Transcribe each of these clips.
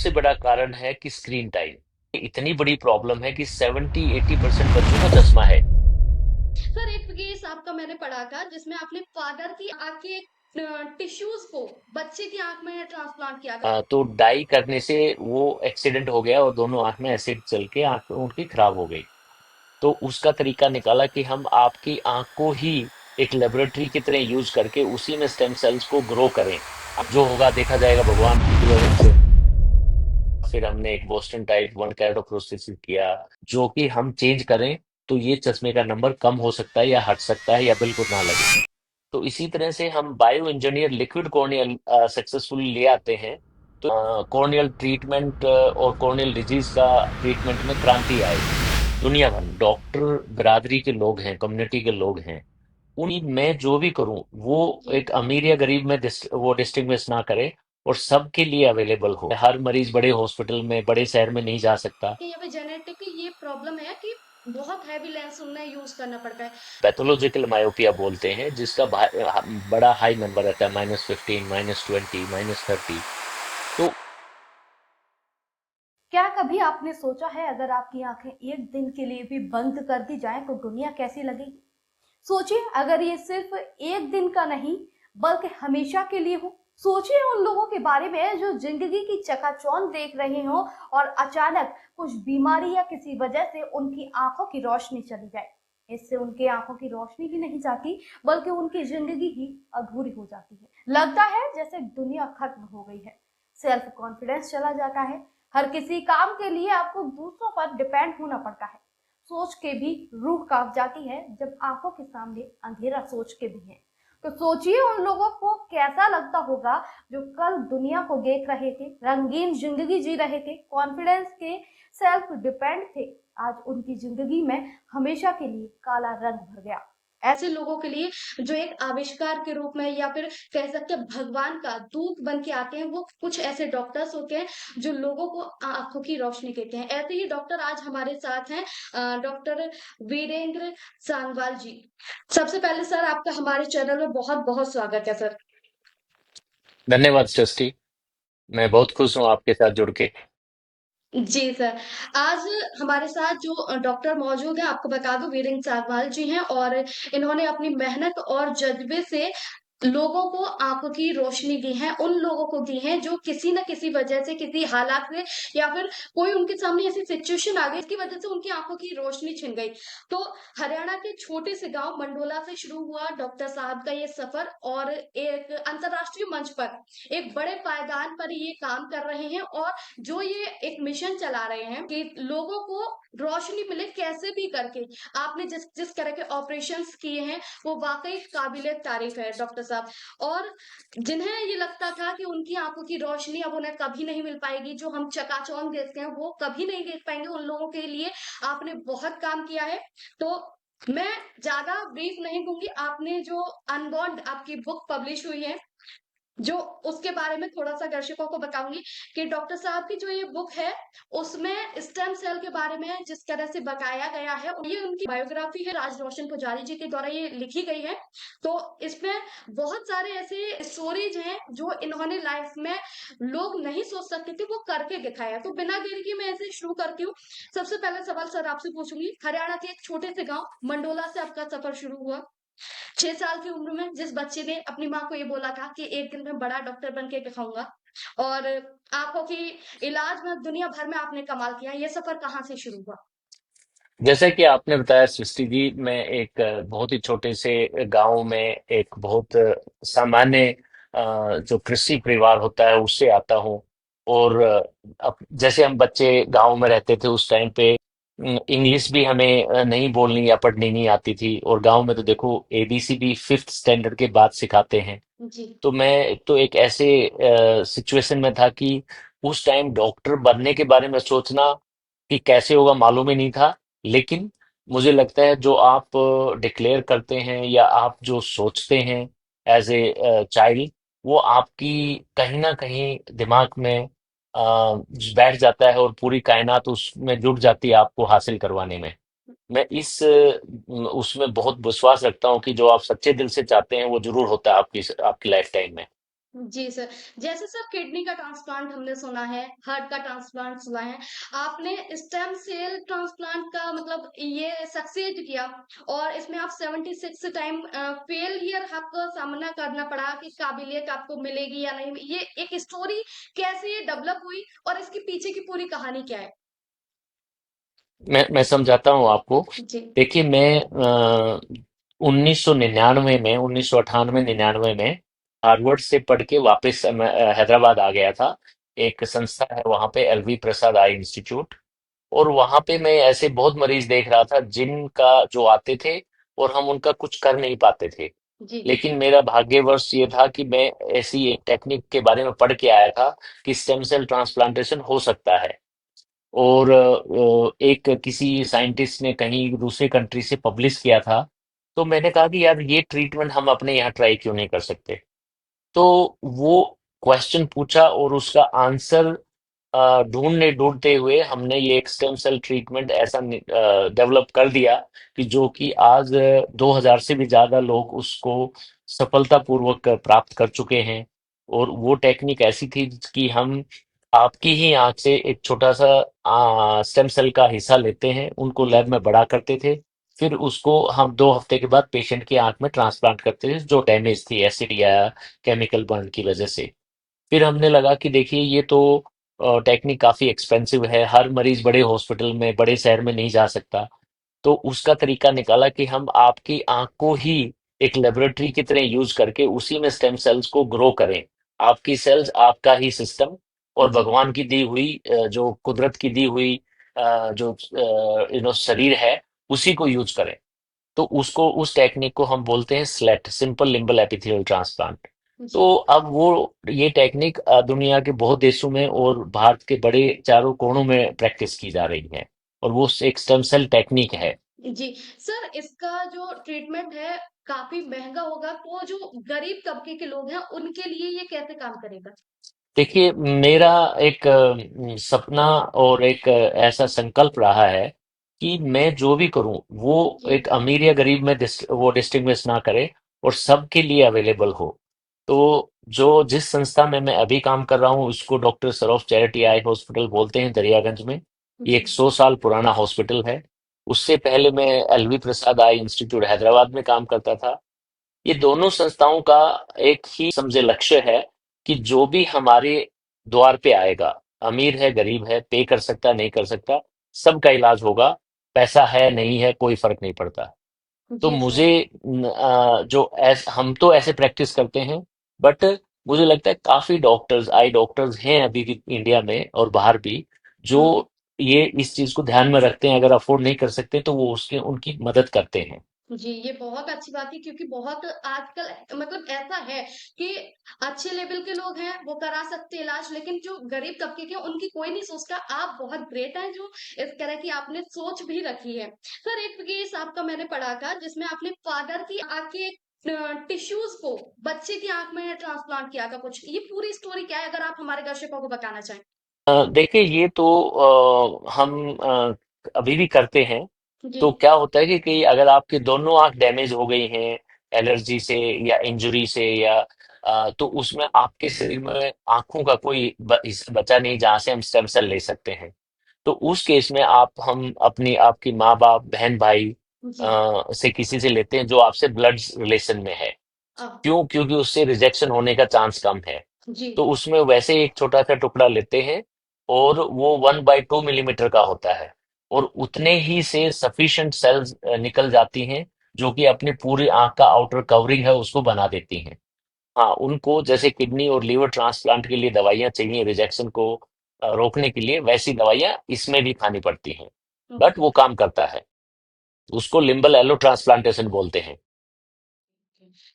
सबसे बड़ा कारण है कि स्क्रीन टाइम इतनी बड़ी प्रॉब्लम है कि 70-80% बच्चों को चश्मा है। सर एक केस आपका मैंने पढ़ा था जिसमें आपने फादर की आंख के टिश्यूज को बच्चे की आंख में ट्रांसप्लांट किया था। तो डाई करने से वो एक्सीडेंट हो गया और दोनों आंख में एसिड चल के आंख उनकी खराब हो गई। तो उसका तरीका निकाला कि हम आपकी आंख को ही एक लेबोरेटरी की तरह यूज करके उसी में स्टेम सेल्स को ग्रो करें। अब जो होगा देखा जाएगा भगवान की वजह से। फिर हमने एक बोस्टन टाइप 1 कैरोप्रोस्टेसिस किया, जो कि हम चेंज करें तो ये चश्मे का नंबर कम हो सकता है या हट सकता है या बिल्कुल ना लगे। तो इसी तरह से हम bio engineer liquid corneal successfully ले आते हैं। तो कॉर्नियल ट्रीटमेंट और कॉर्नियल डिजीज का ट्रीटमेंट में क्रांति आएगी। दुनिया भर डॉक्टर बिरादरी के लोग हैं, कम्युनिटी के लोग हैं, उन्हीं मैं जो भी करूं वो जी। एक अमीर या गरीब में वो डिस्टिंग्विश ना करे और सबके लिए अवेलेबल हो। हर मरीज बड़े हॉस्पिटल में बड़े शहर में नहीं जा सकता। कि यहाँ पे जेनेटिक ये प्रॉब्लम है कि बहुत हैवी लेंस उन्हें यूज करना पड़ता है। पैथोलॉजिकल मायोपिया बोलते हैं, जिसका बड़ा हाई नंबर रहता है, -15, -20, -30। तो क्या कभी आपने सोचा है अगर आपकी आंखें एक दिन के लिए भी बंद कर दी जाएं तो दुनिया कैसी लगेगी? सोचिए अगर ये सिर्फ एक दिन का नहीं बल्कि हमेशा के लिए हो। सोचिए उन लोगों के बारे में जो जिंदगी की चकाचौंध देख रहे हो और अचानक कुछ बीमारी या किसी वजह से उनकी आंखों की रोशनी चली जाए। इससे उनकी आंखों की रोशनी भी नहीं जाती बल्कि उनकी जिंदगी ही अधूरी हो जाती है। लगता है जैसे दुनिया खत्म हो गई है। सेल्फ कॉन्फिडेंस चला जाता है। हर किसी काम के लिए आपको दूसरों पर डिपेंड होना पड़ता है। सोच के भी रूह कांप जाती है जब आंखों के सामने अंधेरा सोच के भी है। तो सोचिए उन लोगों को कैसा लगता होगा जो कल दुनिया को देख रहे थे, रंगीन जिंदगी जी रहे थे, कॉन्फिडेंस के, सेल्फ डिपेंड थे। आज उनकी जिंदगी में हमेशा के लिए काला रंग भर गया। ऐसे लोगों के लिए जो एक आविष्कार के रूप में या फिर कह सकते हैं भगवान का दूत बन के आते हैं, वो कुछ ऐसे डॉक्टर्स होते हैं जो लोगों को आंखों की रोशनी देते हैं। ऐसे ही डॉक्टर आज हमारे साथ हैं, डॉक्टर वीरेंद्र सांगवाल जी। सबसे पहले सर आपका हमारे चैनल में बहुत बहुत स्वागत है सर। धन्यवाद सृष्टि, मैं बहुत खुश हूँ आपके साथ जुड़ के। जी सर। आज हमारे साथ जो डॉक्टर मौजूद हैं, आपको बता दूँ वीरेंद्र सांगवाल जी हैं और इन्होंने अपनी मेहनत और जज़्बे से लोगों को आँखों की रोशनी दी है, उन लोगों को दी है जो किसी न किसी वजह से, किसी हालात में या फिर कोई उनके सामने ऐसी सिचुएशन आ गई, इसकी वजह से उनकी आँखों की रोशनी छिन गई। तो हरियाणा के छोटे से गाँव मंडोला से शुरू हुआ डॉक्टर साहब का ये सफ़र और एक अंतर्राष्ट्रीय मंच पर, एक बड़े पायदान पर ये काम कर रहे हैं और जो ये एक मिशन चला रहे हैं कि लोगों को रोशनी मिले कैसे भी करके। आपने जिस जिस तरह के ऑपरेशंस किए हैं, वो वाक़ई काबिले तारीफ़ है डॉक्टर साहब। और जिन्हें ये लगता था कि उनकी आँखों की रोशनी अब उन्हें कभी नहीं मिल पाएगी, जो हम चकाचौंध देखते हैं, वो कभी नहीं देख पाएँगे, उन लोगों के लिए आपने बहुत काम किया है। तो मैं ज़्यादा ब्रीफ नहीं दूँगी, आपने जो अनबॉर्न आपकी बुक पब्लिश हुई है, जो उसके बारे में थोड़ा-सा दर्शकों को बताऊँगी कि डॉक्टर साहब की जो ये बुक है, उसमें स्टेम सेल के बारे में जिस तरह से बताया गया है, ये उनकी बायोग्राफी है, राज रोशन पुजारी जी के द्वारा ये लिखी गई है। तो इसमें बहुत सारे ऐसे स्टोरीज़ हैं, जो इन्होंने लाइफ में लोग नहीं सोच सकते थे, वो करके दिखाया। तो बिना देरी के मैं ऐसे शुरू करती हूँ। सबसे पहला सवाल सर आपसे पूछूँगी, हरियाणा के एक छोटे से गाँव मंडोला से आपका सफ़र शुरू हुआ। 6 साल की उम्र में जिस बच्चे ने अपनी माँ को ये बोला था कि एक दिन मैं बड़ा डॉक्टर बन के दिखाऊँगा और आँखों की इलाज में दुनिया भर में आपने कमाल किया। ये सफ़र कहाँ से शुरू हुआ? जैसे कि आपने बताया सृष्टि जी, मैं एक बहुत ही छोटे से गांव में एक बहुत सामान्य जो कृषि परिवार होता है उससे आता हूँ। और अब जैसे हम बच्चे गांव में रहते थे उस टाइम पे इंग्लिश भी हमें नहीं बोलनी या पढ़नी नहीं आती थी, और गांव में तो देखो एबीसी भी 5th स्टैंडर्ड के बाद सिखाते हैं। जी। तो मैं तो एक ऐसे सिचुएशन में था कि उस टाइम डॉक्टर बनने के बारे में सोचना कि कैसे होगा मालूम ही नहीं था। लेकिन मुझे लगता है जो आप डिक्लेयर करते हैं या आप जो सोचते हैं एज ए चाइल्ड, वो आपकी कहीं ना कहीं दिमाग में बैठ जाता है और पूरी कायनात उसमें जुट जाती है आपको हासिल करवाने में। मैं इस उसमें बहुत विश्वास रखता हूँ कि जो आप सच्चे दिल से चाहते हैं वो जरूर होता है आपकी आपकी लाइफ टाइम में। जी सर। जैसे सर किडनी का ट्रांसप्लांट हमने सुना है, हार्ट का ट्रांसप्लांट सुना है। आपने स्टेम सेल ट्रांसप्लांट का मतलब ये सक्सेस किया और इसमें आप 76 टाइम फेलियर आपको सामना करना पड़ा कि काबिलियत आपको मिलेगी या नहीं। ये एक स्टोरी कैसे डेवलप हुई और इसके पीछे की पूरी कहानी क्या है? मैं समझाता हूँ आपको। जी, देखिए, मैं 1999 में, 1998 99 में हार्वर्ड से पढ़ के वापस मैं, हैदराबाद आ गया था। एक संस्था है वहां पे, एलवी प्रसाद आई इंस्टीट्यूट। और वहां पे मैं ऐसे बहुत मरीज देख रहा था जिनका जो आते थे और हम उनका कुछ कर नहीं पाते थे। जी, जी, लेकिन मेरा भाग्यवश ये था कि मैं ऐसी एक टेक्निक के बारे में पढ़ के आया था कि स्टेम सेल ट्रांसप्लांटेशन हो सकता है। और एक किसी साइंटिस्ट ने कहीं दूसरे कंट्री से पब्लिश किया था। तो मैंने कहा कि यार, ये ट्रीटमेंट हम अपने यहाँ ट्राई क्यों नहीं कर सकते। तो वो क्वेश्चन पूछा और उसका आंसर ढूंढने ढूंढते हुए हमने ये एक स्टेम सेल ट्रीटमेंट ऐसा डेवलप कर दिया कि जो कि आज 2000 से भी ज्यादा लोग उसको सफलतापूर्वक प्राप्त कर चुके हैं। और वो टेक्निक ऐसी थी कि हम आपकी ही आंख से एक छोटा सा स्टेम सेल का हिस्सा लेते हैं, उनको जी, लैब में बड़ा करते थे। फिर उसको हम 2 हफ्ते के बाद पेशेंट की आंख में ट्रांसप्लांट करते थे जो डैमेज थी एसिड या केमिकल बर्न की वजह से। फिर हमने लगा कि देखिए, ये तो टेक्निक काफी एक्सपेंसिव है, हर मरीज बड़े हॉस्पिटल में बड़े शहर में नहीं जा सकता। तो उसका तरीका निकाला कि हम आपकी आंख को ही एक लेबोरेटरी की तरह यूज करके उसी में स्टेम सेल्स को ग्रो करें। आपकी सेल्स, आपका ही सिस्टम और जी, भगवान की दी हुई जो कुदरत की दी हुई जो शरीर है, उसी को यूज करें। तो उसको, उस टेक्निक को हम बोलते हैं slate, simple limbal epithelial transplant. जी। तो अब वो ये टेक्निक दुनिया के बहुत देशों में और भारत के बड़े चारों कोनों में प्रैक्टिस की जा रही है। और वो एक स्टेम सेल टेक्निक है। जी, सर इसका जो ट्रीटमेंट है काफ़ी महँगा होगा, तो जो गरीब तबके के लोग हैं, उनके लिए ये कैसे काम करेगा? देखिए, मेरा एक सपना और एक ऐसा संकल्प रहा है कि मैं जो भी करूं वो जी, एक अमीर या गरीब में वो डिस्टिंग्विश ना करे और सबके लिए अवेलेबल हो। तो जो जिस संस्था में मैं अभी काम कर रहा हूँ उसको doctor Shroff charity eye hospital बोलते हैं, दरियागंज में। ये एक जी, 100 साल पुराना हॉस्पिटल है। उससे पहले मैं एलवी प्रसाद आई इंस्टीट्यूट हैदराबाद में काम करता था। ये दोनों संस्थाओं का एक ही समझे लक्ष्य है कि जो भी हमारे द्वार पे आएगा, अमीर है गरीब है, पे कर सकता नहीं कर सकता, सबका इलाज होगा। पैसा है नहीं है कोई फर्क नहीं पड़ता। तो जी सर। मुझे हम तो ऐसे प्रैक्टिस करते हैं। बट मुझे लगता है काफी डॉक्टर्स, आई डॉक्टर्स हैं अभी भी इंडिया में और बाहर भी, जो हुँ। ये इस चीज को ध्यान में रखते हैं। अगर अफोर्ड नहीं कर सकते तो वो उसके उनकी मदद करते हैं। जी, ये बहुत अच्छी बात है क्योंकि बहुत आजकल मतलब ऐसा है कि अच्छे लेवल के लोग हैं, वो करा सकते हैं इलाज, लेकिन जो गरीब तबके के हैं, उनकी कोई नहीं सोचता। आप बहुत ग्रेट हैं जो इस तरह की आपने सोच भी रखी है। सर एक केस आपका मैंने पढ़ा था जिसमें आपने फादर की आँख के टिश्यूज़ को बच्चे की आँख में ट्रांसप्लांट किया था कुछ। ये पूरी स्टोरी क्या है अगर आप हमारे दर्शकों को बताना चाहें? देखिए, ये तो हम अभी भी करते हैं। जी, तो क्या होता है कि अगर आपकी दोनों आंख डैमेज हो गई हैं एलर्जी से या इंजरी से, या तो उसमें आपके शरीर में आंखों का कोई हिस्सा बचा नहीं जहां से हम स्टेम सेल ले सकते हैं। तो उस केस में हम अपनी आपकी माँ बाप बहन भाई जी। से किसी से लेते हैं जो आपसे ब्लड रिलेशन में है। अ, क्योंकि उससे रिजेक्शन होने का चांस कम है। जी, तो उसमें वैसे ही एक छोटा सा टुकड़ा लेते हैं और वो 1/2 मिलीमीटर का होता है। और उतने ही से सफिशिएंट सेल्स निकल जाती हैं जो कि अपनी पूरी आंख का आउटर कवरिंग है उसको बना देती हैं। हाँ, उनको जैसे किडनी और लीवर ट्रांसप्लांट के लिए दवाइयाँ चाहिए रिजेक्शन को रोकने के लिए, वैसी दवाइयाँ इसमें भी खानी पड़ती हैं। But okay. वो काम करता है। उसको लिम्बल एलो ट्रांसप्लांटेशन बोलते हैं।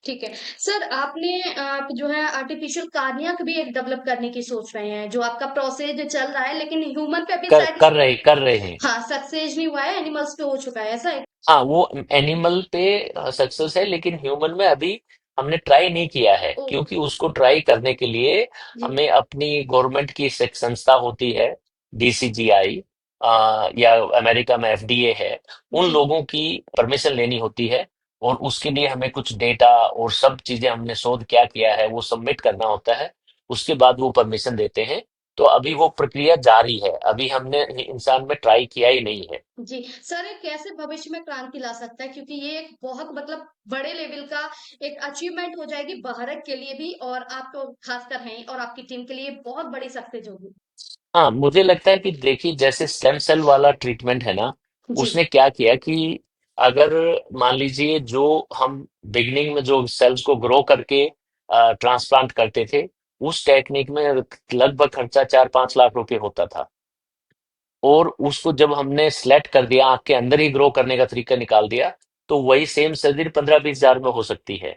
ठीक है। सर आपने आप जो है आर्टिफ़िशियल कार्नियक भी एक डेवलप करने की सोच रहे हैं, जो आपका प्रोसेस जो चल रहा है लेकिन ह्यूमन पे अभी शायद कर रहे हैं। हाँ, सक्सेस नहीं हुआ है, एनिमल्स पे हो चुका है, ऐसा है? हाँ, वो एनिमल पे सक्सेस है, लेकिन ह्यूमन में अभी हमने ट्राई नहीं किया है ओह! क्योंकि उसको ट्राई करने के लिए जी, हमें अपनी गवर्नमेंट की एक संस्था होती है, डीसीजीआई, या अमेरिका में एफडीए है, उन जी, लोगों की परमिशन लेनी होती है। और उसके लिए हमें कुछ डेटा और सब चीजें हमने शोध क्या किया है वो सबमिट करना होता है। उसके बाद वो परमिशन देते हैं। तो अभी वो प्रक्रिया जारी है, अभी हमने इंसान में ट्राई किया ही नहीं है। जी, सर ये कैसे भविष्य में क्रांति ला सकता है? क्योंकि ये एक बहुत मतलब बड़े लेवल का एक अचीवमेंट हो जाएगी भारत के लिए भी और आप तो खासकर हैं और आपकी टीम के लिए बहुत बड़ी सक्सेस होगी। हाँ, मुझे लगता है कि देखिए जैसे स्टेम सेल वाला ट्रीटमेंट है ना, जी, उसने क्या किया कि अगर मान लीजिए जो हम बिगनिंग में जो सेल्स को ग्रो करके ट्रांसप्लांट करते थे, उस टेक्निक में लगभग खर्चा 4-5 लाख रुपए होता था। और उसको जब हमने सिलेक्ट कर दिया, आंख के अंदर ही ग्रो करने का तरीका निकाल दिया, तो वही सेम सर्जरी 15-20 हजार में हो सकती है।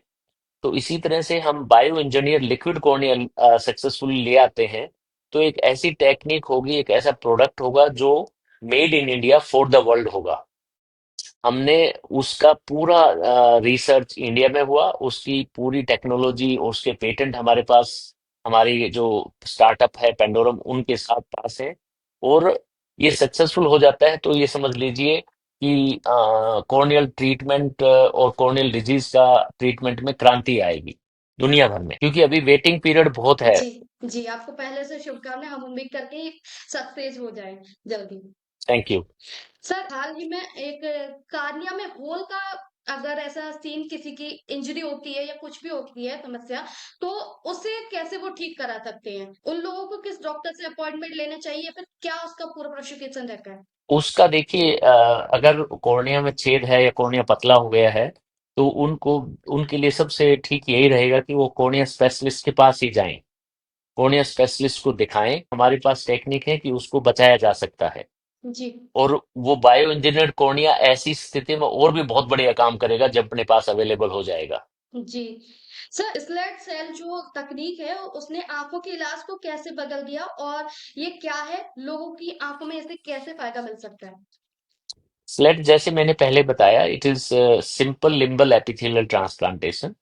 तो इसी तरह से हम bio engineer liquid corneal successfully ले आते हैं। तो एक ऐसी टेक्निक होगी, एक ऐसा प्रोडक्ट होगा जो made in India for the world होगा। हमने उसका पूरा रिसर्च इंडिया में हुआ, उसकी पूरी टेक्नोलॉजी और उसके पेटेंट हमारे पास, हमारी जो स्टार्टअप है पेंडोरम उनके साथ पास है। और ये सक्सेसफुल हो जाता है तो ये समझ लीजिए कि कॉर्नियल ट्रीटमेंट और कॉर्नियल डिजीज का ट्रीटमेंट में क्रांति आएगी दुनिया भर में, क्योंकि अभी वेटिंग पीरियड बहुत है। जी, जी, आपको पहले से शुभकामनाएँ, हम उम्मीद करते हैं सक्सेस हो जाएँ जल्दी। Thank you. सर, हाल ही में एक कार्निया में होल का अगर ऐसा सीन किसी की इंजरी होती है या कुछ भी होती है समस्या, तो उसे कैसे वो ठीक करा सकते हैं? उन लोगों को किस डॉक्टर से अपॉइंटमेंट लेना चाहिए? फिर क्या उसका पूरा प्रोसीक्यूशन रहता है? उसका देखिए अगर कॉर्निया में छेद है या कॉर्निया पतला हो गया है, तो उनको, उनके लिए सबसे ठीक यही रहेगा कि वो कॉर्निया स्पेशलिस्ट के पास ही जाएं, कॉर्निया स्पेशलिस्ट को दिखाएं। हमारे पास टेक्निक है कि उसको बचाया जा सकता है। जी। और वो बायो इंजीनियर्ड कॉर्निया ऐसी स्थिति में और भी बहुत बढ़िया काम करेगा जब अपने पास अवेलेबल हो जाएगा। जी। सर, स्लेट सेल जो तकनीक है उसने आँखों के इलाज को कैसे बदल दिया और ये क्या है? लोगों की आँखों में इससे कैसे फ़ायदा मिल सकता है? स्लेट जैसे मैंने पहले बताया, it is simple limbal epithelial transplantation.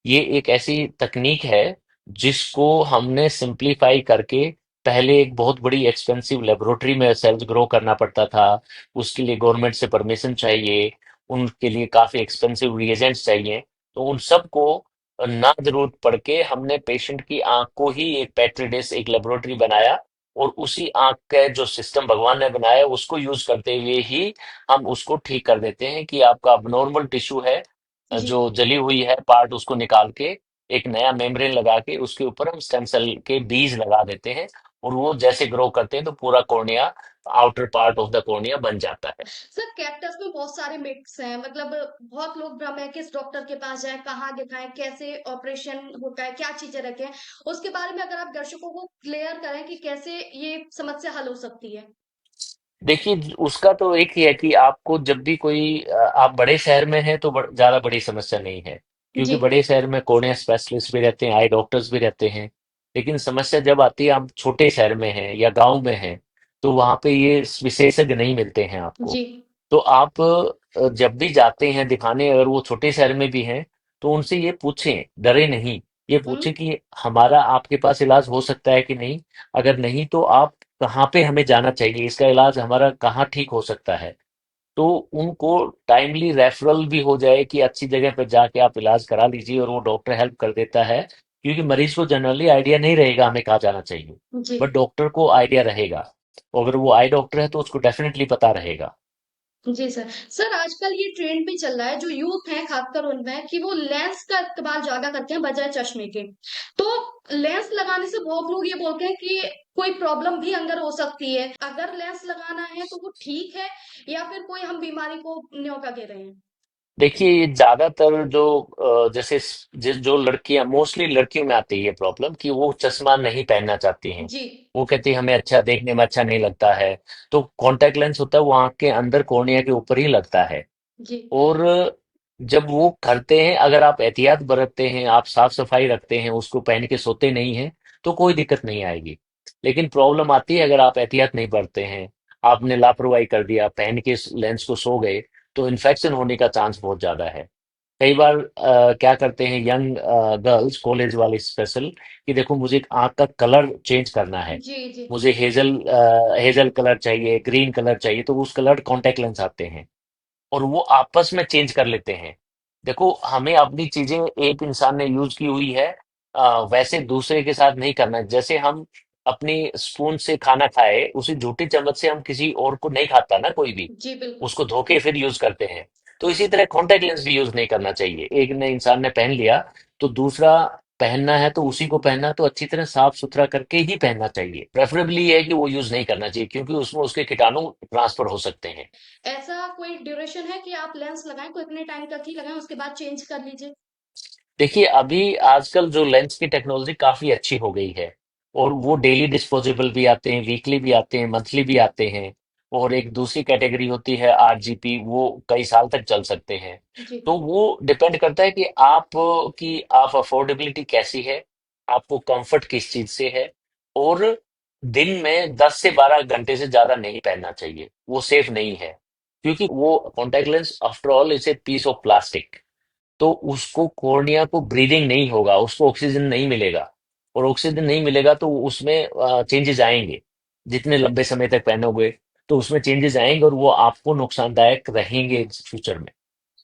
ये एक ऐसी तकनीक है जिसको हमने सिंपलीफाई करके, पहले एक बहुत बड़ी एक्सपेंसिव लेबोरेटरी में सेल्स ग्रो करना पड़ता था, उसके लिए गवर्नमेंट से परमिशन चाहिए, उनके लिए काफी एक्सपेंसिव रिएजेंट्स चाहिए। तो उन सब को ना जरूरत पड़ के हमने पेशेंट की आंख को ही एक पेट्री डिश, एक लेबोरेटरी बनाया, और उसी आंख का जो सिस्टम भगवान ने बनाया उसको यूज करते हुए ही हम उसको ठीक कर देते हैं कि आपका अबनॉर्मल टिश्यू है, जी। जो जली हुई है पार्ट, उसको निकाल के एक नया मेम्ब्रेन लगा के उसके ऊपर हम स्टेम सेल के बीज लगा देते हैं। और वो जैसे ग्रो करते हैं तो पूरा cornea, outer part of the cornea बन जाता है। सर, कैक्टस में बहुत सारे मिथ्स हैं मतलब बहुत लोग भ्रम है किस डॉक्टर के पास जाएँ, कहाँ दिखाएँ, कैसे ऑपरेशन होता है, क्या चीज़ें रखें? उसके बारे में अगर आप दर्शकों को क्लियर करें कि कैसे ये समस्या हल हो सकती है? देखिए उसका तो एक ही है कि आपको जब भी कोई आप बड़े शहर में हैं तो ज्यादा बड़ी समस्या नहीं है, क्योंकि जी, बड़े शहर में कॉर्निया स्पेशलिस्ट भी रहते हैं, आई डॉक्टर्स भी रहते हैं। लेकिन समस्या जब आती है आप छोटे शहर में हैं या गांव में हैं, तो वहां पे ये विशेषज्ञ नहीं मिलते हैं आपको। जी। तो आप जब भी जाते हैं दिखाने, अगर वो छोटे शहर में भी हैं, तो उनसे ये पूछें, डरे नहीं। ये हुँ, पूछें कि हमारा आपके पास इलाज हो सकता है कि नहीं। अगर नहीं तो आप कहाँ पे हमें जाना चाहिए, इसका इलाज हमारा कहाँ ठीक हो सकता है। तो उनको टाइमली रेफरल भी हो जाए कि अच्छी जगह पर जाके आप इलाज करा लीजिए, और वो डॉक्टर हेल्प कर देता है। क्योंकि मरीज को जनरली आइडिया नहीं रहेगा हमें कहाँ जाना चाहिए, जी। बट डॉक्टर को आइडिया रहेगा। और अगर वो आई डॉक्टर है तो उसको डेफिनेटली पता रहेगा। जी सर। सर आजकल ये ट्रेंड भी चल रहा है जो यूथ है खासकर उनमें कि वो लेंस का इस्तेमाल ज़्यादा करते हैं बजाय चश्मे के। तो लेंस लगाने से बहुत लोग ये बोलते हैं कि कोई प्रॉब्लम भी अंदर हो सकती है। अगर लेंस लगाना है तो वो ठीक है या फिर कोई हम बीमारी को न्योता दे रहे हैं? देखिए ये ज्यादातर जो जैसे जो लड़कियां, मोस्टली लड़कियों में आती है ये प्रॉब्लम कि वो चश्मा नहीं पहनना चाहती हैं। जी, वो कहती है हमें अच्छा देखने में अच्छा नहीं लगता है। तो कॉन्टेक्ट लेंस होता है वो आंख के अंदर कॉर्निया के ऊपर ही लगता है। जी, और जब वो करते हैं, अगर आप एहतियात बरतते हैं, आप साफ सफाई रखते हैं, उसको पहन के सोते नहीं हैं, तो कोई दिक्कत नहीं आएगी। लेकिन प्रॉब्लम आती है अगर आप एहतियात नहीं बरतते हैं, आपने लापरवाही कर दिया, पहन के लेंस को सो गए, तो इन्फेक्शन होने का चांस बहुत ज्यादा है। कई बार क्या करते हैं यंग गर्ल्स, कॉलेज वाले स्पेशल, कि देखो मुझे एक आंख का कलर चेंज करना है, जी, जी, मुझे हेजल कलर चाहिए, ग्रीन कलर चाहिए, तो उस कलर कॉन्टेक्ट लेंस आते हैं और वो आपस में चेंज कर लेते हैं। देखो, हमें अपनी चीजें एक इंसान ने यूज की हुई है, वैसे दूसरे के साथ नहीं करना। जैसे हम अपनी स्पून से खाना खाए, उसी झूठी चम्मच से हम किसी और को नहीं खाता ना कोई भी, जी, बिल्कुल। उसको धो के फिर यूज करते हैं। तो इसी तरह कॉन्टेक्ट लेंस भी यूज नहीं करना चाहिए। एक ने इंसान ने पहन लिया, तो दूसरा पहनना है तो उसी को पहनना, तो अच्छी तरह साफ सुथरा करके ही पहनना चाहिए। प्रेफरेबली ये है कि वो यूज नहीं करना चाहिए, क्योंकि उसमें उसके कीटाणु ट्रांसफर हो सकते हैं। ऐसा कोई ड्यूरेशन है कि आप लेंस लगाएँ, कोई इतने टाइम तक ही लगाएँ, उसके बाद चेंज कर लीजिए? देखिए, अभी आजकल जो लेंस की टेक्नोलॉजी काफी अच्छी हो गई है, और वो डेली डिस्पोजेबल भी आते हैं, वीकली भी आते हैं, मंथली भी आते हैं। और एक दूसरी कैटेगरी होती है आरजीपी, वो कई साल तक चल सकते हैं। जी। तो वो डिपेंड करता है कि आप अफोर्डेबिलिटी कैसी है, आपको कंफर्ट किस चीज से है। और दिन में 10 से 12 घंटे से ज्यादा नहीं पहनना चाहिए, वो सेफ नहीं है। क्योंकि वो contact lens after all is a piece of plastic. तो उसको कॉर्निया को ब्रीदिंग नहीं होगा, उसको ऑक्सीजन नहीं मिलेगा। और ऑक्सीजन नहीं मिलेगा तो उसमें चेंजेस आएंगे। जितने लंबे समय तक पहनोगे, तो उसमें चेंजेस आएंगे, और वो आपको नुकसानदायक रहेंगे फ्यूचर में।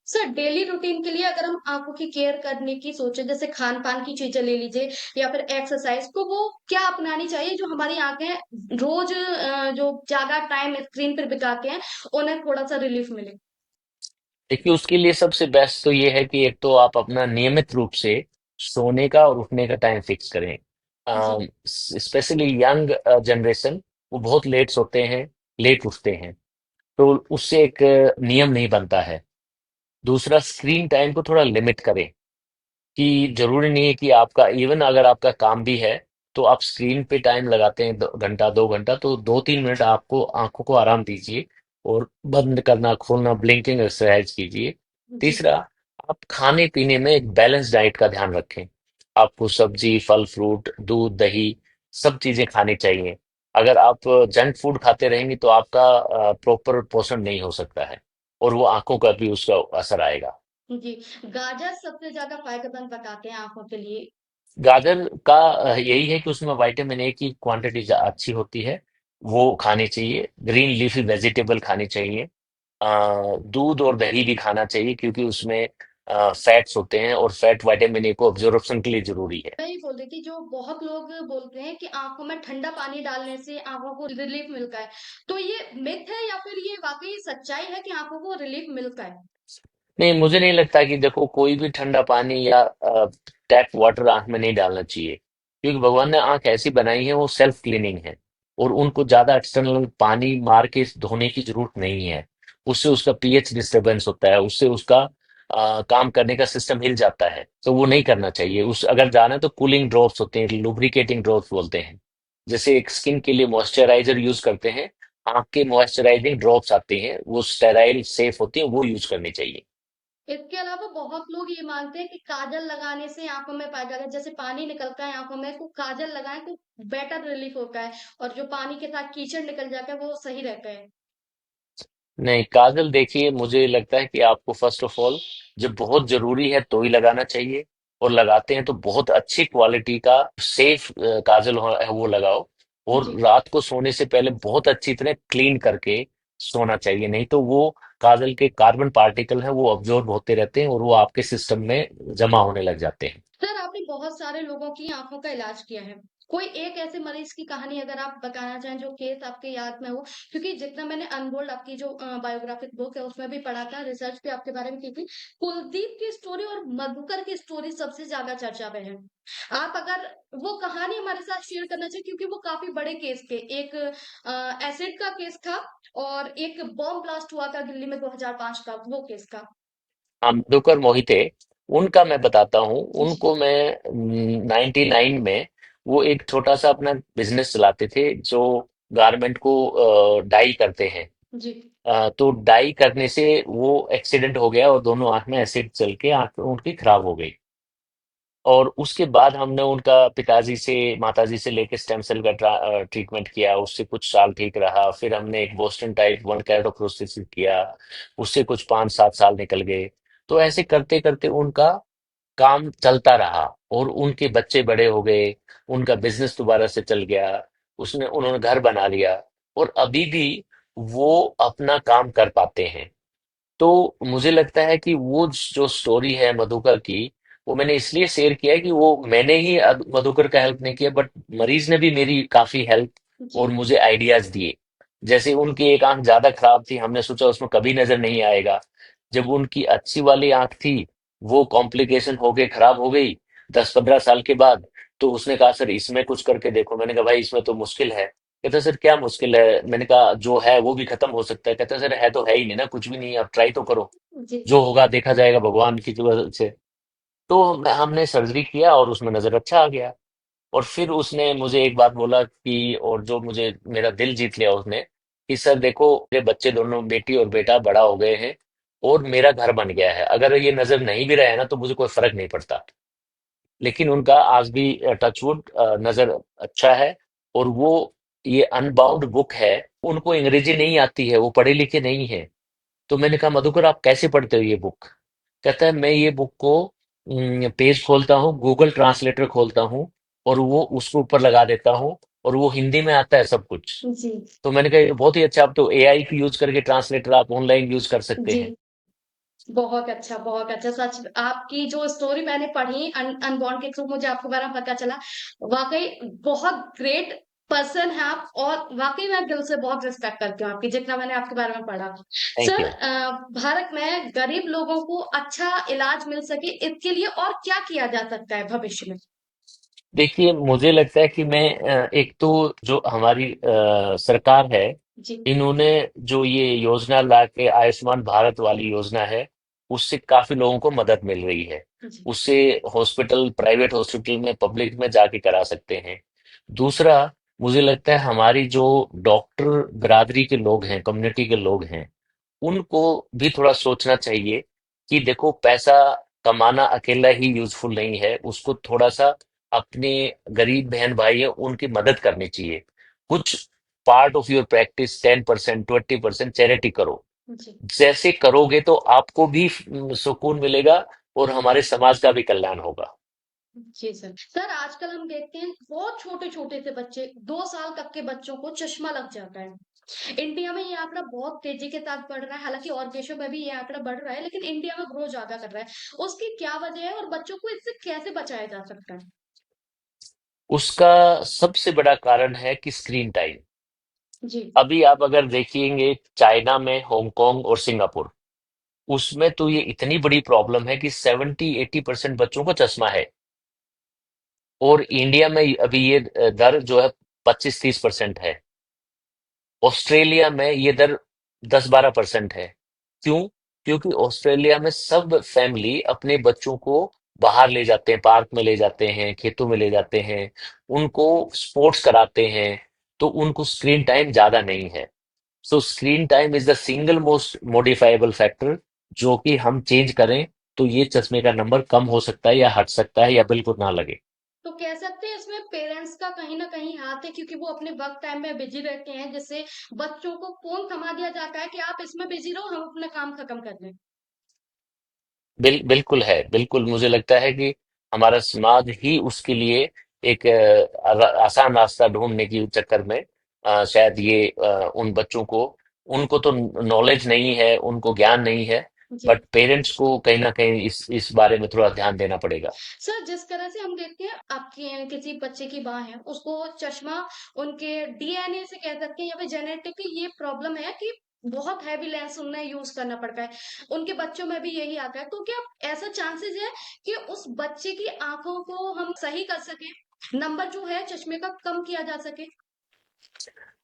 सर, डेली रूटीन के लिए अगर हम आँखों की केयर करने की सोचें, जैसे खान-पान की चीज़ें ले लीजिए या फिर एक्सरसाइज़, तो वो क्या अपनानी चाहिए जो हमारी आँखें रोज़ जो ज़्यादा टाइम स्क्रीन पर बिताते हैं, उन्हें थोड़ा-सा रिलीफ मिले? देखिए, उसके लिए सबसे बेस्ट तो ये है कि एक तो आप अपना नियमित रूप से सोने का और उठने का टाइम फिक्स करें। जी। स्पेशली यंग जनरेशन, वो बहुत लेट सोते हैं, लेट उठते हैं। तो उससे एक नियम नहीं बनता है। दूसरा, स्क्रीन टाइम को थोड़ा लिमिट करें। कि जरूरी नहीं है कि आपका, इवन अगर आपका काम भी है, तो आप स्क्रीन पे टाइम लगाते हैं, 2 घंटा 2 घंटा, तो 2-3 मिनट आपको आंखों को आराम दीजिए। और बंद करना खोलना, ब्लिंकिंग एक्सरसाइज कीजिए। जी। तीसरा, आप खाने पीने में एक बैलेंस डाइट का ध्यान रखें। आपको सब्जी, फल, फ्रूट, दूध, दही, सब चीजें खानी चाहिए। अगर आप जंक फूड खाते रहेंगे, तो आपका प्रॉपर पोषण नहीं हो सकता है, और वो आंखों का भी उसका असर आएगा। जी। गाजर सबसे ज़्यादा फ़ायदेमंद बताते हैं आँखों के लिए। गाजर का यही है कि उसमें विटामिन ए की क्वांटिटी अच्छी होती है, वो खानी चाहिए। ग्रीन लीफी वेजिटेबल खानी चाहिए। दूध और दही भी खाना चाहिए, क्योंकि उसमें फैट्स होते हैं, और फैट विटामिन ए को अब्जॉर्प्शन के लिए जरूरी है। मैं ये बोल रही थी, जो बहुत लोग बोलते हैं कि आँखों में ठंडा पानी डालने से आँखों को रिलीफ मिलता है। तो ये मिथ है या फिर ये वाक़ई सच्चाई है कि आँखों को रिलीफ मिलता है? नहीं, मुझे नहीं लगता कि, देखो, कोई भी ठंडा पानी या टैप वाटर आंख में नहीं डालना चाहिए। क्योंकि भगवान ने आंख ऐसी बनाई है, वो सेल्फ क्लीनिंग है। और उनको ज्यादा एक्सटर्नल पानी मार के धोने की जरूरत नहीं है। उससे उसका पीएच डिस्टरबेंस होता है, उससे उसका काम करने का सिस्टम हिल जाता है। तो वो नहीं करना चाहिए। उस अगर जाना है तो कूलिंग ड्रॉप्स होते हैं, लुब्रिकेटिंग ड्रॉप्स बोलते हैं। जैसे एक स्किन के लिए मॉइस्चराइजर यूज करते हैं, आंख के मॉइस्चराइजिंग ड्रॉप्स आते हैं, वो स्टेराइल सेफ होती हैं, वो यूज करनी चाहिए। इसके अलावा बहुत लोग ये मानते हैं कि काजल लगाने से आँखों में फ़ायदा है। जैसे पानी निकलता है आँखों में, तो काजल लगाएँ तो बेटर रिलीफ होता है और जो पानी के साथ कीचड़ निकल जाता है, वो सही रहता है। नहीं, काजल, देखिए, मुझे लगता है कि आपको फर्स्ट ऑफ ऑल, जब बहुत जरूरी है तो ही लगाना चाहिए। और लगाते हैं तो बहुत अच्छी क्वालिटी का सेफ काजल है, वो लगाओ। और जी। रात को सोने से पहले बहुत अच्छी तरह क्लीन करके सोना चाहिए। नहीं तो वो काजल के कार्बन पार्टिकल हैं, वो अब्जॉर्ब होते रहते हैं, और वो आपके सिस्टम में जमा होने लग जाते हैं। सर, आपने बहुत सारे लोगों की आँखों का इलाज किया है। कोई एक ऐसे मरीज़ की कहानी अगर आप बताना चाहें जो केस आपके याद में हो? क्योंकि जितना मैंने अनमोल्ड आपकी जो बायोग्राफिक बुक है उसमें भी पढ़ा था, रिसर्च भी आपके बारे में की थी। कुलदीप की स्टोरी और मधुकर की स्टोरी सबसे ज़्यादा चर्चा में है। आप अगर वो कहानी हमारे साथ शेयर करना चाहें, क्योंकि वो काफ़ी बड़े केस थे। एक एसिड का केस था और एक बॉम्ब ब्लास्ट हुआ था दिल्ली में 2005 का, वो केस था। हाँ, मधुकर मोहिते, उनका मैं बताता हूँ। जी। उनको मैं 99 में, वो एक छोटा सा अपना बिजनेस चलाते थे, जो गारमेंट को डाई करते हैं। जी। तो डाई करने से वो एक्सीडेंट हो गया, और दोनों आंख में एसिड चल के आंख उनकी खराब हो गई। और उसके बाद हमने उनका पिताजी से, माताजी से लेके स्टेम सेल का ट्रीटमेंट किया, उससे कुछ साल ठीक रहा। फिर हमने एक बोस्टन टाइप 1 कैरोप्रोस्टेसिस किया, उससे कुछ 5-7 साल निकल गए। तो ऐसे करते करते उनका काम चलता रहा, और उनके बच्चे बड़े हो गए, उनका बिजनेस दोबारा से चल गया। उन्होंने घर बना लिया, और अभी भी वो अपना काम कर पाते हैं। तो मुझे लगता है कि वो जो स्टोरी है मधुकर की, वो मैंने इसलिए शेयर किया है कि वो मैंने ही मधुकर का हेल्प नहीं किया, बट मरीज ने भी मेरी काफी हेल्प जी, और मुझे आइडियाज दिए। जैसे उनकी एक आंख ज्यादा खराब थी, हमने सोचा उसमें कभी नजर नहीं आएगा। जब उनकी अच्छी वाली आंख थी, वो कॉम्प्लिकेशन होके खराब हो गई 10-15 साल के बाद, तो उसने कहा सर इसमें कुछ करके देखो। मैंने कहा भाई इसमें तो मुश्किल है। कहता सर क्या मुश्किल है? मैंने कहा जो है वो भी खत्म हो सकता है। कहता सर है तो है ही नहीं ना, कुछ भी नहीं है, आप ट्राई तो करो, जी, जो होगा देखा जाएगा भगवान की वजह से। तो हमने सर्जरी किया और उसमें नजर अच्छा आ गया। और फिर उसने मुझे एक बात बोला कि, और जो मुझे मेरा दिल जीत लिया उसने, कि सर देखो मेरे बच्चे दोनों बेटी और बेटा बड़ा हो गए हैं और मेरा घर बन गया है, अगर ये नजर नहीं भी रहा है ना तो मुझे कोई फर्क नहीं पड़ता। लेकिन उनका आज भी टचवुड नजर अच्छा है। और वो ये अनबाउंड बुक है, उनको अंग्रेजी नहीं आती है, वो पढ़े लिखे नहीं है। तो मैंने कहा मधुकर आप कैसे पढ़ते हो ये बुक? कहता है मैं ये बुक को पेज खोलता हूँ, गूगल ट्रांसलेटर खोलता हूँ और वो उसको ऊपर लगा देता हूँ और वो हिंदी में आता है सब कुछ। जी, तो मैंने कहा ये बहुत ही अच्छा, आप तो एआई की यूज करके ट्रांसलेटर आप ऑनलाइन यूज कर सकते हैं। जी। बहुत अच्छा, बहुत अच्छा। सच आपकी जो स्टोरी मैंने पढ़ी अनबॉर्न के थ्रू मुझे आपके बारे में पता चला। वाक़ई बहुत ग्रेट पर्सन हैं आप और वाक़ई मैं दिल से बहुत रिस्पेक्ट करती हूँ आपकी, जितना मैंने आपके बारे में पढ़ा। Thank sir you. भारत में गरीब लोगों को अच्छा इलाज मिल सके इसके लिए और क्या किया जा सकता है भविष्य में? देखिए मुझे लगता है कि मैं एक तो जो हमारी सरकार है, जी, इन्होंने जो ये योजना ला के आयुष्मान भारत वाली योजना है, उससे काफी लोगों को मदद मिल रही है। जी, उससे हॉस्पिटल, प्राइवेट हॉस्पिटल में, पब्लिक में जाके करा सकते हैं। दूसरा, मुझे लगता है हमारी जो डॉक्टर बिरादरी के लोग हैं, कम्युनिटी के लोग हैं, उनको भी थोड़ा सोचना चाहिए कि देखो पैसा कमाना अकेला ही यूजफुल नहीं है, उसको थोड़ा सा अपने गरीब बहन भाई है उनकी मदद करनी चाहिए। कुछ part of your practice 10%, 20% charity करो। जी। जैसे करोगे तो आपको भी सुकून मिलेगा और हमारे समाज का भी कल्याण होगा। जी सर। सर आजकल हम देखते हैं बहुत छोटे-छोटे से बच्चे 2 साल तक के बच्चों को चश्मा लग जाता है। इंडिया में ये आंकड़ा बहुत तेज़ी के साथ बढ़ रहा है, हालाँकि और देशों में भी ये आंकड़ा बढ़ रहा है, लेकिन इंडिया में ग्रो ज़्यादा कर रहा है। उसकी क्या वजह है और बच्चों को इससे कैसे बचाया जा सकता है? उसका सबसे बड़ा कारण है कि स्क्रीन टाइम। जी, अभी आप अगर देखेंगे चाइना में, हांगकांग और सिंगापुर, उसमें तो ये इतनी बड़ी प्रॉब्लम है कि 70-80% बच्चों को चश्मा है। और इंडिया में अभी ये दर जो है 25-30% है। ऑस्ट्रेलिया में ये दर 10-12% है। क्यों? क्योंकि ऑस्ट्रेलिया में सब फैमिली अपने बच्चों को बाहर ले जाते हैं, पार्क में ले जाते हैं, खेतों में ले जाते हैं, उनको स्पोर्ट्स कराते हैं, तो उनको स्क्रीन टाइम ज्यादा नहीं है। सो screen time is the single most modifiable factor, जो कि हम चेंज करें तो ये चश्मे का नंबर कम हो सकता है या हट सकता है या बिल्कुल ना लगे। तो कह सकते हैं इसमें पेरेंट्स का कहीं न कहीं हाथ है क्योंकि वो अपने वर्क टाइम में बिज़ी रहते हैं, जिससे बच्चों को फ़ोन थमा दिया जाता है कि आप इसमें बिज़ी रहो, हम अपना काम खत्म कर लें। बिल्कुल है, बिल्कुल मुझे लगता है कि हमारा समाज ही उसके लिए एक आसान रास्ता ढूंढने की चक्कर में शायद ये उन बच्चों को, उनको तो नॉलेज नहीं है, उनको ज्ञान नहीं है, जी। बट पेरेंट्स को कहीं ना कहीं इस बारे में थोड़ा ध्यान देना पड़ेगा। सर जिस तरह से हम देखते हैं आपके किसी बच्चे की माँ है उसको चश्मा उनके डीएनए से कह सकते हैं या फिर जेनेटिकली ये प्रॉब्लम है कि बहुत हैवी लेंस उन्हें यूज करना पड़ता है उनके बच्चों में भी यही आता है तो क्या ऐसा चांसेस है कि उस बच्चे की आंखों को हम सही कर सके नंबर जो है चश्मे का कम किया जा सके।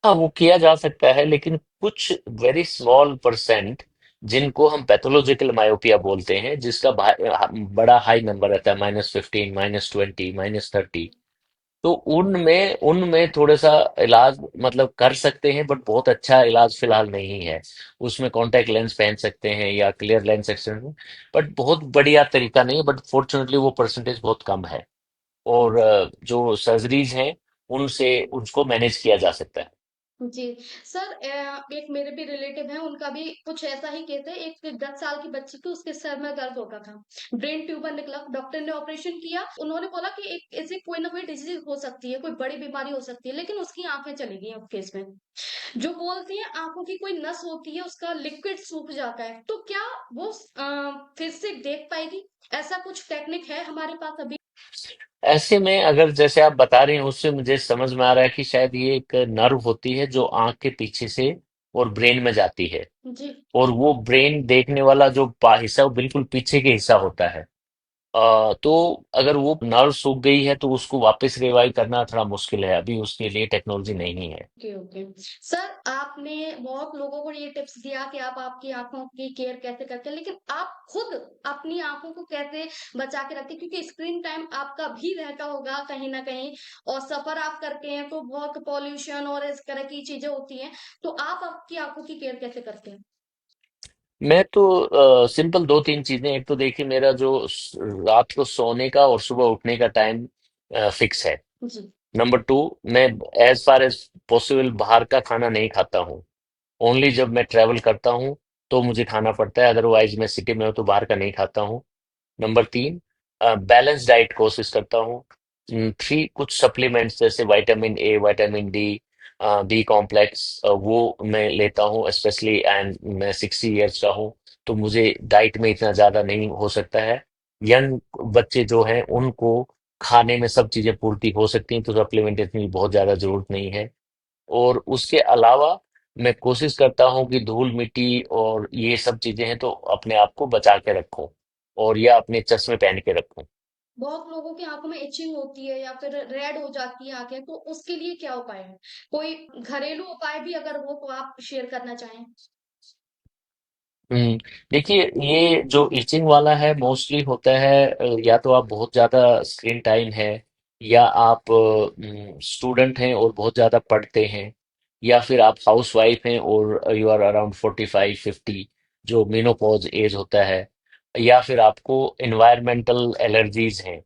हाँ वो किया जा सकता है, लेकिन कुछ वेरी स्मॉल परसेंट जिनको हम पैथोलॉजिकल मायोपिया बोलते हैं, जिसका बड़ा हाई नंबर रहता है, -15, -20, -30, तो उनमें उनमें थोड़ा सा इलाज मतलब कर सकते हैं, बट बहुत अच्छा इलाज फिलहाल नहीं है। उसमें कॉन्टैक्ट लेंस पहन सकते हैं या क्लियर लेंस एक्सटेंशन, बट बहुत बढ़िया तरीका नहीं है, बट फॉर्चुनेटली वो परसेंटेज बहुत कम है। और जो सर्जरीज हैं उनसे उसको मैनेज किया जा सकता है। जी। सर एक मेरे भी रिलेटिव हैं, उनका भी कुछ ऐसा ही केस है। एक 10 साल की बच्ची थी, उसके सर में दर्द होता था। ब्रेन ट्यूमर निकला, डॉक्टर ने ऑपरेशन किया। उन्होंने बोला कि एक ऐसे कोई ना कोई डिज़ीज़ हो सकती है, कोई बड़ी बीमारी हो सकती है, लेकिन उसकी आँखें चली गई उस केस में। जो बोलती हैं आँखों की कोई नस होती है, उसका लिक्विड सूख जाता है। तो क्या वो फिर से देख पाएगी? ऐसा कुछ टेक्निक है हमारे पास अभी? ऐसे में अगर जैसे आप बता रहे हैं उससे मुझे समझ में आ रहा है कि शायद ये एक नर्व होती है जो आंख के पीछे से और ब्रेन में जाती है। जी। और वो ब्रेन देखने वाला जो हिस्सा वो बिल्कुल पीछे के हिस्सा होता है। तो अगर वो नर्व सूख गई है तो उसको वापस रिवाइव करना थोड़ा मुश्किल है, अभी उसके लिए टेक्नोलॉजी नहीं है। Okay, okay. सर, आपने बहुत लोगों को ये टिप्स दिया कि आप आपकी आँखों की केयर कैसे करते हैं, लेकिन आप खुद अपनी आँखों को कैसे बचा के रखते हैं? क्योंकि स्क्रीन टाइम आपका भी रहता होगा कहीं न कहीं और सफ़र आप करते हैं, तो बहुत पॉल्यूशन और इस तरह की चीज़ें होती हैं। तो आप आपकी आँखों की केयर कैसे करते हैं? मैं तो सिंपल दो तीन चीजें, एक तो देखिए मेरा जो रात को सोने का और सुबह उठने का टाइम फिक्स है। जी। नंबर टू, मैं एज फार एज पॉसिबल बाहर का खाना नहीं खाता हूँ। ओनली जब मैं ट्रैवल करता हूँ तो मुझे खाना पड़ता है, अदरवाइज मैं सिटी में हूँ तो बाहर का नहीं खाता हूँ। नंबर तीन, बैलेंस डाइट कोशिश करता हूँ। थ्री, कुछ सप्लीमेंट्स जैसे vitamin A, vitamin D, B complex, वो मैं लेता हूँ स्पेशली। एंड मैं 60 ईयर्स का हूँ तो मुझे डाइट में इतना ज्यादा नहीं हो सकता है। यंग बच्चे जो हैं उनको खाने में सब चीजें पूर्ति हो सकती हैं तो सप्लीमेंटेशन की बहुत ज्यादा जरूरत नहीं है। और उसके अलावा मैं कोशिश करता हूँ कि धूल मिट्टी और ये सब चीजें हैं तो अपने आप को बचा के रखूं और या अपने चश्मे पहन के रखूं। बहुत लोगों की आँखों में इचिंग होती है या फिर रेड हो जाती है आँखें, तो उसके लिए क्या उपाय है? कोई घरेलू उपाय भी अगर हो, तो आप शेयर करना चाहें? हम्म, देखिए ये जो इचिंग वाला है मोस्टली होता है या तो आप बहुत ज्यादा स्क्रीन टाइम है, या आप स्टूडेंट हैं और बहुत ज्यादा पढ़ते हैं, या फिर आप हाउस वाइफ हैं और यू आर अराउंड 45-50, जो मेनोपॉज एज होता है, या फिर आपको इन्वायरमेंटल एलर्जीज हैं।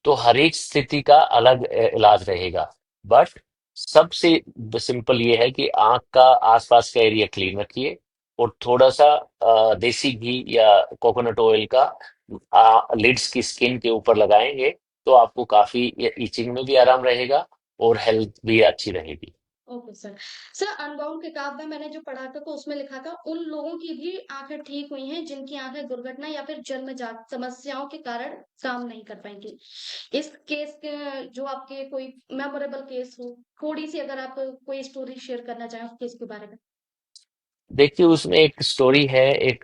तो हर एक स्थिति का अलग इलाज रहेगा। बट सबसे सिंपल ये है कि आंख का आसपास का एरिया क्लीन रखिए और थोड़ा सा देसी घी या कोकोनट ऑयल का लिड्स की स्किन के ऊपर लगाएंगे तो आपको काफी इचिंग में भी आराम रहेगा और हेल्थ भी अच्छी रहेगी। Okay sir. सर, अनबाउंड किताब में मैंने जो पढ़ा था, तो उसमें लिखा था, उन लोगों की भी आँखें ठीक हुई हैं, जिनकी आँखें दुर्घटना या फिर जन्मजात समस्याओं के कारण काम नहीं कर पाएँगी। इस केस के जो आपके कोई मेमोरेबल केस हो, थोड़ी-सी अगर आप कोई स्टोरी शेयर करना चाहें उस केस के बारे में? देखिए उसमें एक स्टोरी है, एक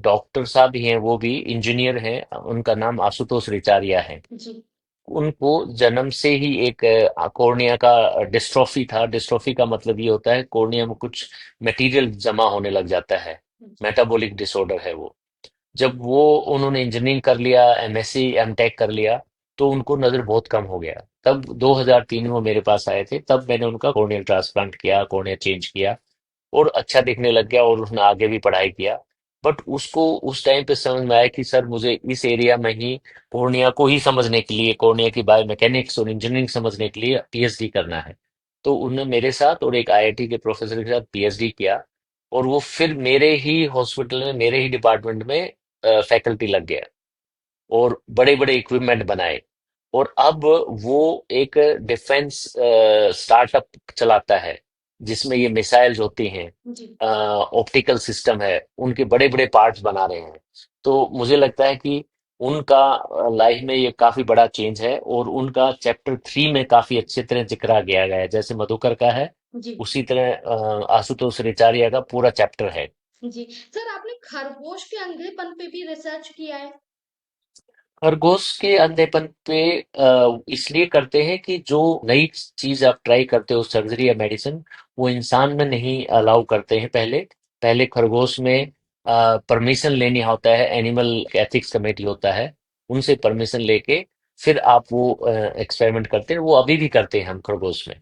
डॉक्टर साहब ही हैं, वो भी इंजीनियर हैं, उनका नाम आशुतोष रिचारिया है। जी। उनको जन्म से ही एक कॉर्निया का डिस्ट्रॉफी था। डिस्ट्रॉफी का मतलब ये होता है कॉर्निया में कुछ मटेरियल जमा होने लग जाता है। जी। मेटाबॉलिक डिसऑर्डर है वो। जब वो उन्होंने इंजीनियरिंग कर लिया, एमएससी एमटेक कर लिया, तो उनको नजर बहुत कम हो गया। तब 2003 में वो मेरे पास आए थे, तब मैंने उनका कॉर्नियल ट्रांसप्लांट किया, कॉर्निया चेंज किया और अच्छा दिखने लग गया और उसने आगे भी पढ़ाई किया। बट उसको उस टाइम पे समझ में आया कि सर मुझे इस एरिया में ही कॉर्निया को ही समझने के लिए, कॉर्निया की बायोमैकेनिक्स और इंजीनियरिंग समझने के लिए पीएचडी करना है। तो उन्होंने मेरे साथ और एक आईआईटी के प्रोफेसर के साथ पीएचडी किया और वो फिर मेरे ही हॉस्पिटल में, मेरे ही डिपार्टमेंट में फैकल्टी लग गया और बड़े बड़े इक्विपमेंट बनाए। और अब वो एक डिफेंस स्टार्टअप चलाता है जिसमें ये मिसाइल्स होती हैं, जी। ऑप्टिकल सिस्टम है, उनके बड़े बड़े पार्ट्स बना रहे हैं। तो मुझे लगता है कि उनका लाइफ में ये काफी बड़ा चेंज है और उनका चैप्टर 3 में काफी अच्छी तरह जिक्रा गया गया है, जैसे मधुकर का है जी। उसी तरह आशुतोष रिचारिया का पूरा चैप्टर है। जी। सर, आपने खरगोश के अंधेपन पे भी रिसर्च किया है? खरगोश के अंधेपन पे इसलिए करते हैं कि जो नई चीज आप ट्राई करते हो, सर्जरी या मेडिसिन, वो इंसान में नहीं अलाउ करते हैं। पहले पहले खरगोश में परमिशन लेनी होता है, एनिमल एथिक्स कमेटी होता है, उनसे परमिशन लेके फिर आप वो एक्सपेरिमेंट करते हैं। वो अभी भी करते हैं हम खरगोश में।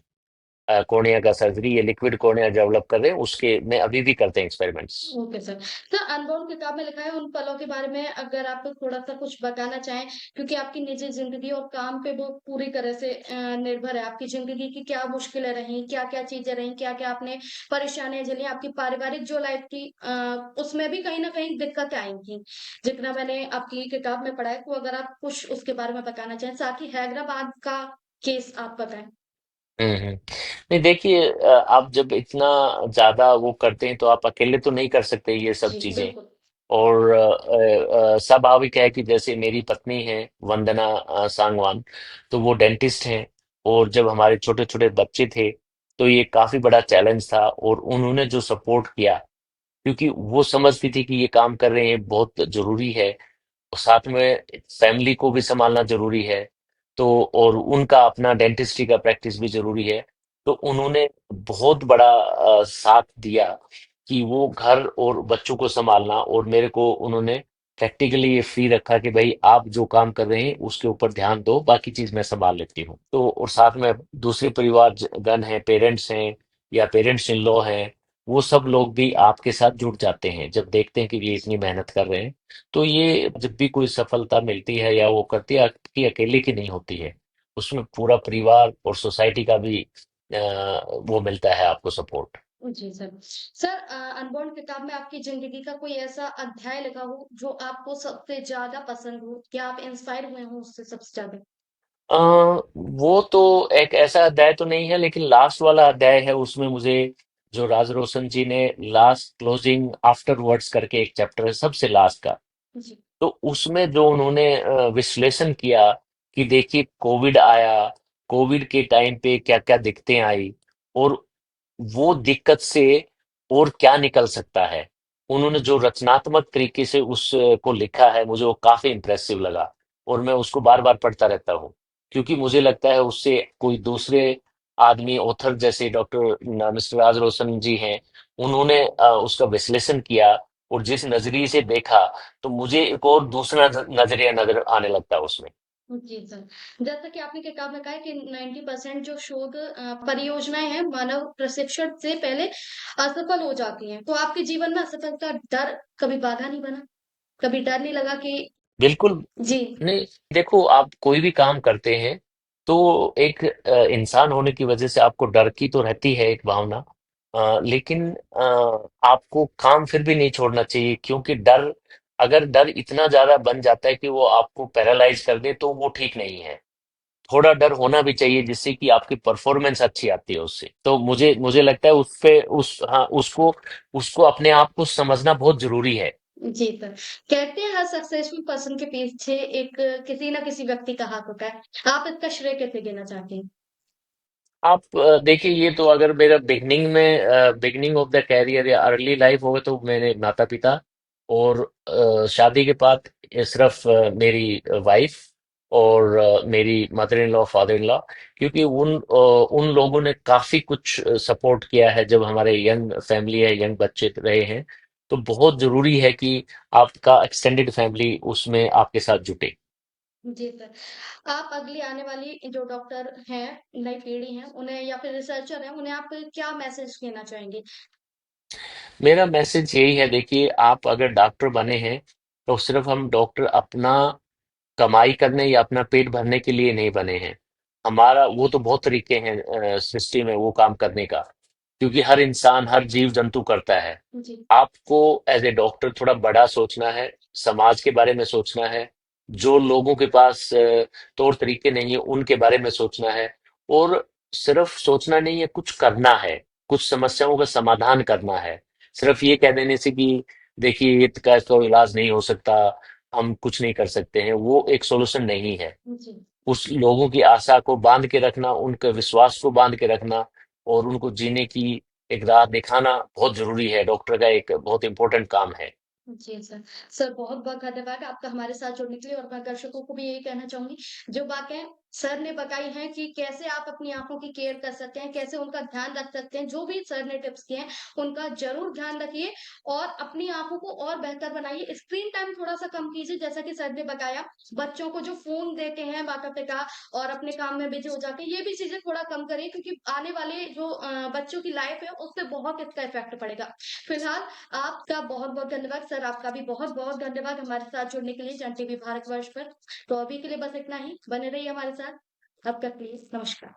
कॉर्निया का सर्जरी, ये लिक्विड कॉर्निया डेवलप कर रहे हैं, उसके में अभी भी करते हैं experiments. Okay sir. Sir unborn किताब में लिखा है उन पलों के बारे में अगर आप थोड़ा-सा कुछ बताना चाहें, क्योंकि आपकी निजी ज़िंदगी और काम पे वो पूरी तरह से निर्भर है। आपकी ज़िंदगी की क्या मुश्किलें रहीं, क्या-क्या चीज़ें रहीं, क्या-क्या आपने परेशानियाँ झेली, आपकी पारिवारिक जो लाइफ़ थी उसमें भी कहीं न कहीं दिक्कतें आई थी। जितना मैंने आपकी किताब में पढ़ा है, तो अगर आप कुछ उसके बारे में बताना चाहें, साथ ही हैदराबाद का केस आप बताएँ? नहीं देखिए, आप जब इतना ज्यादा वो करते हैं तो आप अकेले तो नहीं कर सकते ये सब जी, चीजें। बिल्कुल। और स्वाभाविक है कि जैसे मेरी पत्नी है वंदना सांगवान, तो वो डेंटिस्ट हैं। और जब हमारे छोटे छोटे बच्चे थे तो ये काफी बड़ा चैलेंज था, और उन्होंने जो सपोर्ट किया, क्योंकि वो समझती थी कि ये काम कर रहे हैं बहुत जरूरी है, और साथ में फैमिली को भी संभालना जरूरी है। तो और उनका अपना डेंटिस्ट्री का प्रैक्टिस भी जरूरी है। तो उन्होंने बहुत बड़ा साथ दिया कि वो घर और बच्चों को संभालना, और मेरे को उन्होंने प्रैक्टिकली ये फ्री रखा कि भाई आप जो काम कर रहे हैं उसके ऊपर ध्यान दो, बाकी चीज मैं संभाल लेती हूँ। तो और साथ में दूसरे परिवार गण हैं, पेरेंट्स हैं या पेरेंट्स इन लॉ हैं, वो सब लोग भी आपके साथ जुट जाते हैं जब देखते हैं कि ये इतनी मेहनत कर रहे हैं। तो ये जब भी कोई सफलता मिलती है या वो करती है, आपकी अकेले की नहीं होती है, उसमें पूरा परिवार और सोसाइटी का भी वो मिलता है आपको सपोर्ट। जी सर। सर अनबॉर्न किताब में आपकी ज़िंदगी का कोई ऐसा अध्याय लिखा हो जो आपको सबसे ज़्यादा पसंद हो या आप इंस्पायर हुए हों उससे सबसे ज़्यादा? अ, वो तो एक ऐसा अध्याय तो नहीं है, लेकिन लास्ट वाला अध्याय है, उसमें मुझे जो राज रोशन जी ने लास्ट क्लोजिंग आफ्टर वर्ड्स करके एक चैप्टर है सबसे लास्ट का, जी। तो उसमें जो उन्होंने विश्लेषण किया कि देखिए कोविड आया, कोविड के टाइम पे क्या क्या दिक्कतें आई, और वो दिक्कत से और क्या निकल सकता है। उन्होंने जो रचनात्मक तरीके से उस को लिखा है, मुझे वो काफी इंप्रेसिव लगा, और मैं उसको बार बार पढ़ता रहता हूँ, क्योंकि मुझे लगता है उससे कोई दूसरे आदमी ऑथर जैसे डॉक्टर मिस्टर राज रोशन जी हैं, उन्होंने उसका विश्लेषण किया और जिस नजरिए से देखा, तो मुझे एक और दूसरा नजरिया नजर आने लगता है उसमें। जी सर। जैसा कि आपने किताब में कहा है कि 90% जो शोध परियोजनाएँ हैं मानव प्रशिक्षण से पहले असफल हो जाती हैं। तो आपके जीवन में असफलता डर कभी बाधा नहीं बना? कभी डर नहीं लगा कि बिल्कुल जी, नहीं। देखो, आप कोई भी काम करते हैं तो एक इंसान होने की वजह से आपको डर की तो रहती है एक भावना, लेकिन आपको काम फिर भी नहीं छोड़ना चाहिए, क्योंकि डर, अगर डर इतना ज्यादा बन जाता है कि वो आपको पैरालाइज कर दे, तो वो ठीक नहीं है। थोड़ा डर होना भी चाहिए जिससे कि आपकी परफॉर्मेंस अच्छी आती है उससे। तो मुझे मुझे लगता है उस पे उस हाँ उसको उसको अपने आप को समझना बहुत जरूरी है। जी सर। कहते हैं हर सक्सेसफुल पर्सन के पीछे एक किसी न किसी व्यक्ति का हाथ होता है। आप इसका श्रेय कैसे देना चाहती हैं? आप देखिए, ये तो अगर मेरा बिगनिंग ऑफ द कैरियर या अर्ली लाइफ होगा तो मेरे माता पिता, और शादी के बाद ये सिर्फ मेरी वाइफ और मेरी mother in law, father in law, क्योंकि उन लोगों ने काफी कुछ सपोर्ट किया है जब हमारे यंग फैमिली है, यंग बच्चे रहे हैं। तो बहुत जरूरी है कि आपका एक्सटेंडेड फैमिली उसमें आपके साथ जुटे। जी सर। आप अगली आने वाली जो डॉक्टर हैं, नई पीढ़ी है, उन्हें या फिर रिसर्चर हैं, उन्हें आप क्या मैसेज देना चाहेंगे? मेरा मैसेज यही है, देखिए आप अगर डॉक्टर बने हैं तो सिर्फ हम डॉक्टर अपना कमाई करने या अपना पेट भरने के लिए नहीं बने हैं। हमारा वो तो बहुत तरीके हैं सृष्टि में वो काम करने का, क्योंकि हर इंसान, हर जीव जंतु करता है। जी। आपको एज ए डॉक्टर थोड़ा बड़ा सोचना है, समाज के बारे में सोचना है, जो लोगों के पास तौर तरीके नहीं है उनके बारे में सोचना है, और सिर्फ सोचना नहीं है, कुछ करना है, कुछ समस्याओं का समाधान करना है। सिर्फ ये कह देने से कि देखिए ये का तो इलाज नहीं हो सकता, हम कुछ नहीं कर सकते हैं, वो एक सॉल्यूशन नहीं है। जी। उस लोगों की आशा को बांध के रखना, उनके विश्वास को बांध के रखना, और उनको जीने की एक राह दिखाना बहुत जरूरी है, डॉक्टर का एक बहुत इंपॉर्टेंट काम है। जी सर। सर बहुत-बहुत धन्यवाद आपका हमारे साथ जुड़ने के लिए और मैं दर्शकों को भी यही कहना चाहूँगी, जो बातें सर ने बताई हैं कि कैसे आप अपनी आँखों की केयर कर सकते हैं, कैसे उनका ध्यान रख सकते हैं। जो भी सर ने टिप्स दिए हैं, उनका ज़रूर ध्यान रखिए और अपनी आँखों को और बेहतर बनाइए। स्क्रीन टाइम थोड़ा-सा कम कीजिए, जैसा कि सर ने बताया। बच्चों को जो फ़ोन देते हैं माता-पिता और अपने काम में बिज़ी हो जाते हैं, ये भी चीज़ें थोड़ा कम करें क्योंकि आने वाले जो बच्चों की लाइफ़ है, उसपे बहुत इसका इफ़ेक्ट पड़ेगा। फिलहाल आपका बहुत-बहुत धन्यवाद। सर, आपका भी बहुत-बहुत धन्यवाद हमारे साथ जुड़ने के लिए सन टीवी भारतवर्ष पर। तो अभी के लिए बस इतना ही। बने रहिए हमारे साथ। अब तक के लिए नमस्कार।